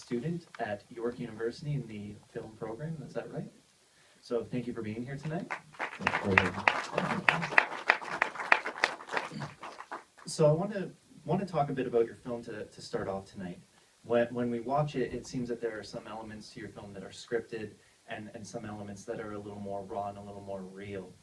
student at York University in the film program. Is that right? So thank you for being here tonight. So I want to talk a bit about your film to start off tonight. When we watch it, it seems that there are some elements to your film that are scripted and some elements that are a little more raw and a little more real.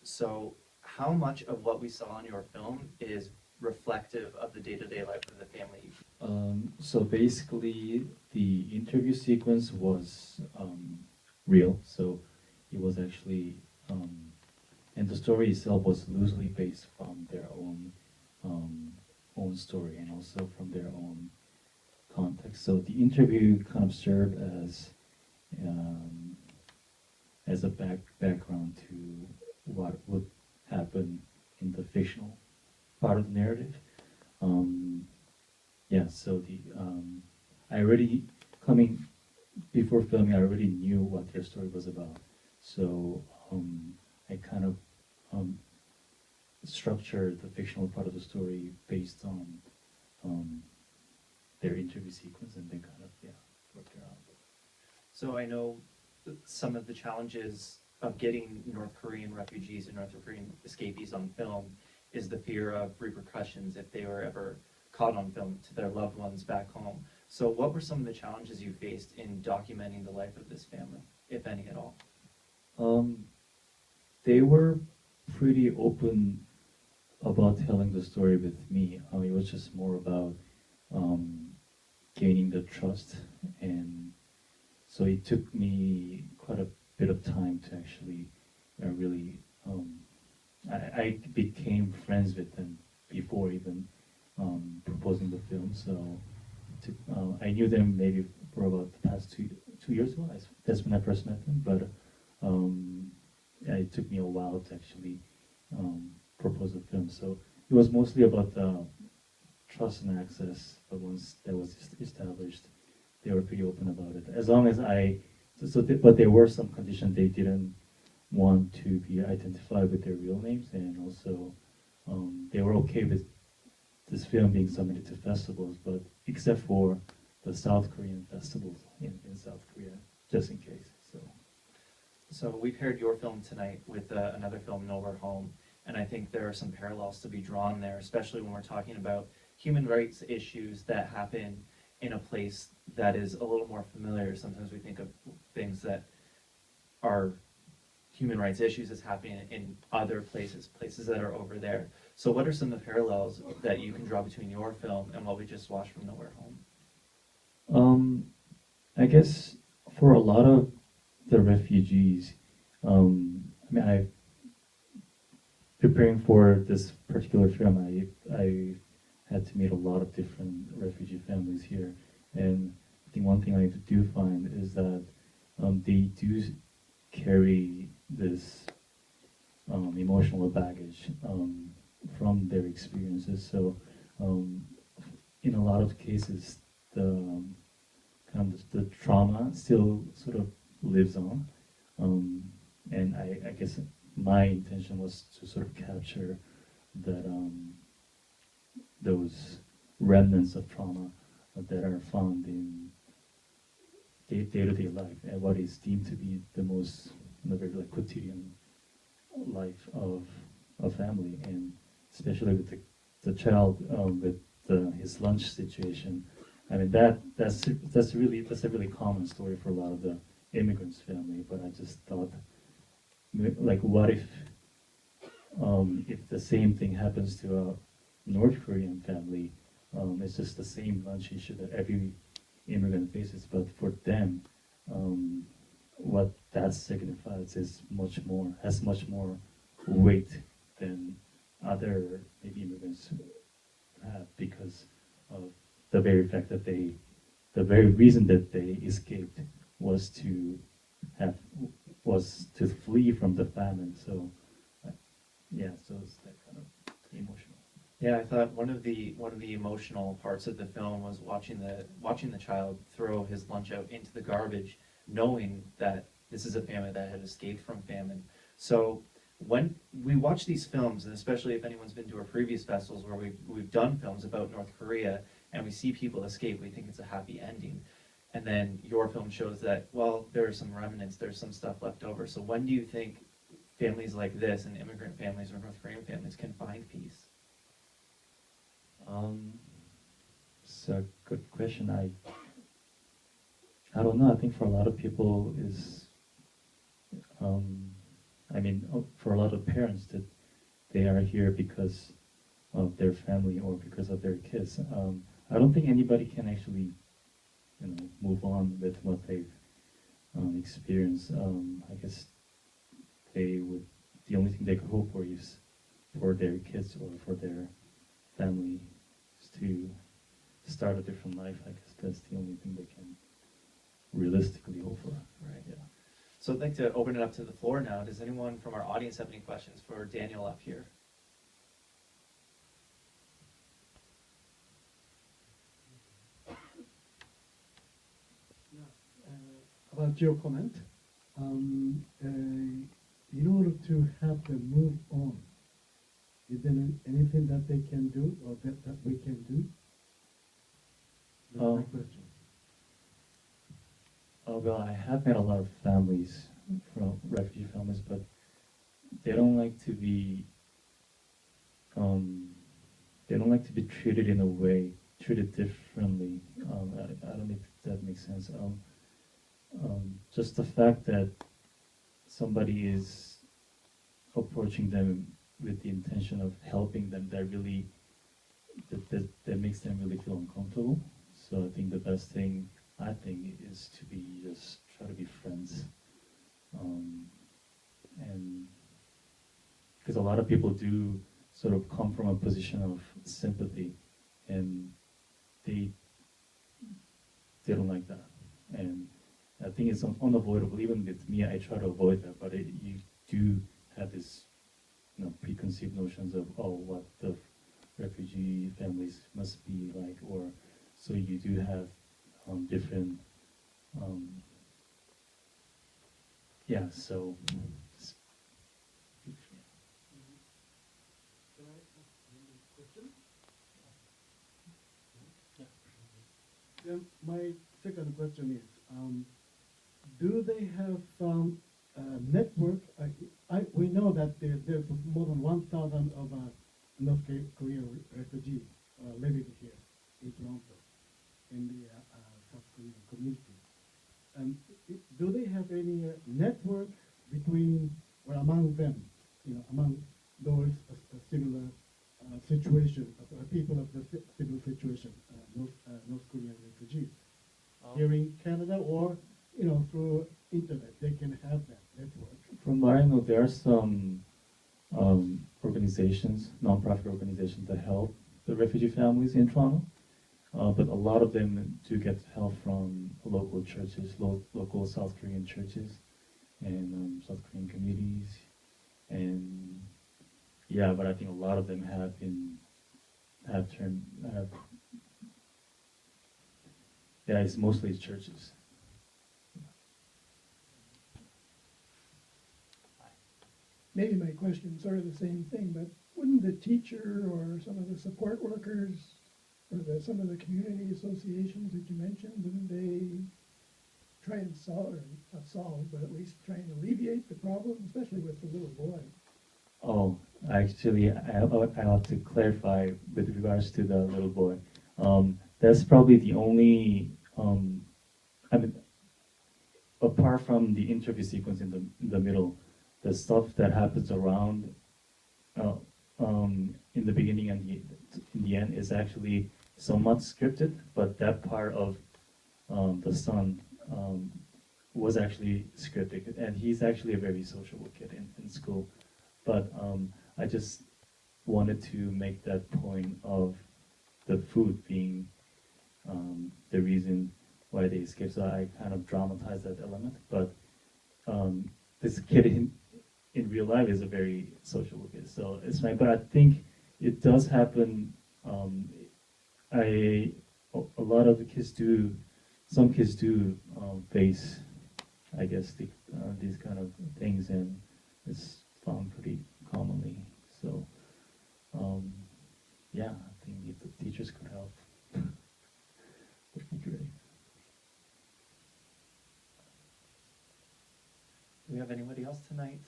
So how much of what we saw in your film is reflective of the day-to-day life of the family? So basically, the interview sequence was real. So it was actually, and the story itself was loosely based from their own story and also from their own context. So the interview kind of served as a background to what would happen in the fictional part of the narrative. Yeah, so I already coming before filming, I already knew what their story was about. So I kind of structured the fictional part of the story based on their interview sequence, and then kind of worked it out. So I know some of the challenges of getting North Korean refugees and North Korean escapees on film is the fear of repercussions if they were ever caught on film to their loved ones back home. So what were some of the challenges you faced in documenting the life of this family, if any at all? They were pretty open about telling the story with me. It was just more about gaining the trust, and so it took me quite a bit of time to actually really. I became friends with them before even proposing the film. So I knew them maybe for about the past two years ago. That's when I first met them. But it took me a while to actually propose the film. So it was mostly about trust and access. But once that was established, they were pretty open about it. As long as but there were some conditions. They didn't want to be identified with their real names, and also they were okay with this film being submitted to festivals, but except for the South Korean festivals in South Korea, just in case. So we've heard your film tonight with another film, Nowhere Home, and I think there are some parallels to be drawn there, especially when we're talking about human rights issues that happen in a place that is a little more familiar. Sometimes we think of things that are human rights issues as happening in other places that are over there. So what are some of the parallels that you can draw between your film and what we just watched from Nowhere Home? I guess for a lot of the refugees, I preparing for this particular film, I had to meet a lot of different refugee families here, and I think one thing I do find is that they do carry this emotional baggage from their experiences. So in a lot of cases, the kind of the trauma still sort of lives on, and I guess my intention was to sort of capture that those remnants of trauma that are found in day-to-day life and what is deemed to be the most very like quotidian life of a family, and especially with the child with his lunch situation. I mean that's a really common story for a lot of the immigrants' family. But I just thought, like, what if the same thing happens to a North Korean family? It's just the same lunch issue that every immigrant faces, but for them, what that signifies is has much more weight than other maybe immigrants have, because of the very fact that the very reason that they escaped was to flee from the famine. So so it's that kind of emotional. Yeah, I thought one of the emotional parts of the film was watching the child throw his lunch out into the garbage, knowing that this is a family that had escaped from famine. So when we watch these films, and especially if anyone's been to our previous festivals where we've done films about North Korea and we see people escape, we think it's a happy ending. and then your film shows that, well, there are some remnants, there's some stuff left over. So when do you think families like this and immigrant families or North Korean families can find peace? It's a good question. I don't know. I think for a lot of people is, for a lot of parents that they are here because of their family or because of their kids. I don't think anybody can actually, move on with what they've experienced. I guess the only thing they could hope for is for their kids or for their family is to start a different life. I guess that's the only thing they can realistically hope for. Right. Yeah. So I'd like to open it up to the floor now. Does anyone from our audience have any questions for Daniel up here? About your comment, in order to have them move on, is there anything that they can do or that we can do? That's my question. Well, I have met a lot of families, from refugee families, but they don't like to be treated differently. I don't know if that makes sense. Just the fact that somebody is approaching them with the intention of helping them, that makes them really feel uncomfortable. So I think the best thing, is to just try to be friends. And because a lot of people do sort of come from a position of sympathy, and they don't like that. And I think it's unavoidable. Even with me, I try to avoid that, but you do have this, preconceived notions of, what the refugee families must be like, or so you do have different, so. Can I ask one question? Yeah. My second question is, do they have a network? We know that there's more than 1,000 of North Korean refugees living here in Toronto, in the South Korean community. Do they have any network between or among them, among those similar situation, people of the similar situation, North Korean refugees here in Canada, or through internet they can have that network? From what I know, there are some organizations, nonprofit organizations that help the refugee families in Toronto, but a lot of them do get help from local churches, local South Korean churches, and South Korean communities, and but I think a lot of them it's mostly churches. Maybe my question is sort of the same thing, but wouldn't the teacher or some of the support workers or some of the community associations that you mentioned, wouldn't they try and solve, or not solve, but at least try and alleviate the problem, especially with the little boy? Oh, actually, I have to clarify with regards to the little boy. That's probably the only, apart from the interview sequence in the middle, the stuff that happens around, in the beginning and in the end is actually somewhat scripted, but that part of the son was actually scripted, and he's actually a very sociable kid in school. But I just wanted to make that point of the food being the reason why they escaped. So I kind of dramatized that element. But this kid in real life is a very sociable kid. So it's fine. But I think it does happen. A lot of the kids do. Some kids do face, I guess, these kind of things, and it's found pretty commonly. So, I think if the teachers could help, would be great. have anybody else tonight?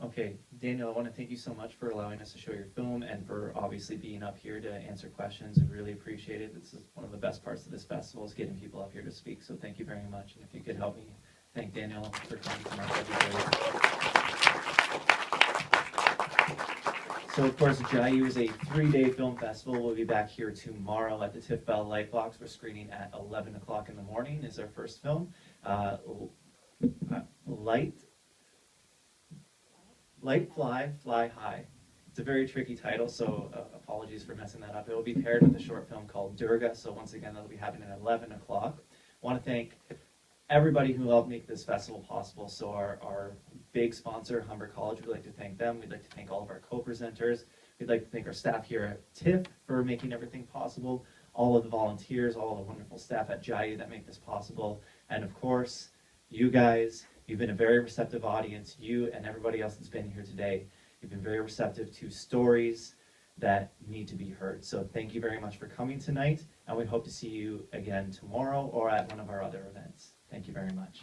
Okay, Daniel, I want to thank you so much for allowing us to show your film and for obviously being up here to answer questions. I really appreciate it. This is one of the best parts of this festival is getting people up here to speak. So thank you very much. And if you could help me thank Daniel for coming tonight, that'd be great. So of course, Jayu is a 3-day film festival. We'll be back here tomorrow at the Tiff Bell Lightbox. We're screening at 11 o'clock in the morning is our first film. Light Fly, Fly High. It's a very tricky title, so apologies for messing that up. It will be paired with a short film called Durga, so once again, that'll be happening at 11 o'clock. I want to thank everybody who helped make this festival possible. So our big sponsor, Humber College, we'd like to thank them. We'd like to thank all of our co-presenters. We'd like to thank our staff here at TIFF for making everything possible, all of the volunteers, all of the wonderful staff at Jayu that make this possible, and of course, you guys. You've been a very receptive audience, you and everybody else that's been here today. You've been very receptive to stories that need to be heard. So thank you very much for coming tonight, and we hope to see you again tomorrow or at one of our other events. Thank you very much.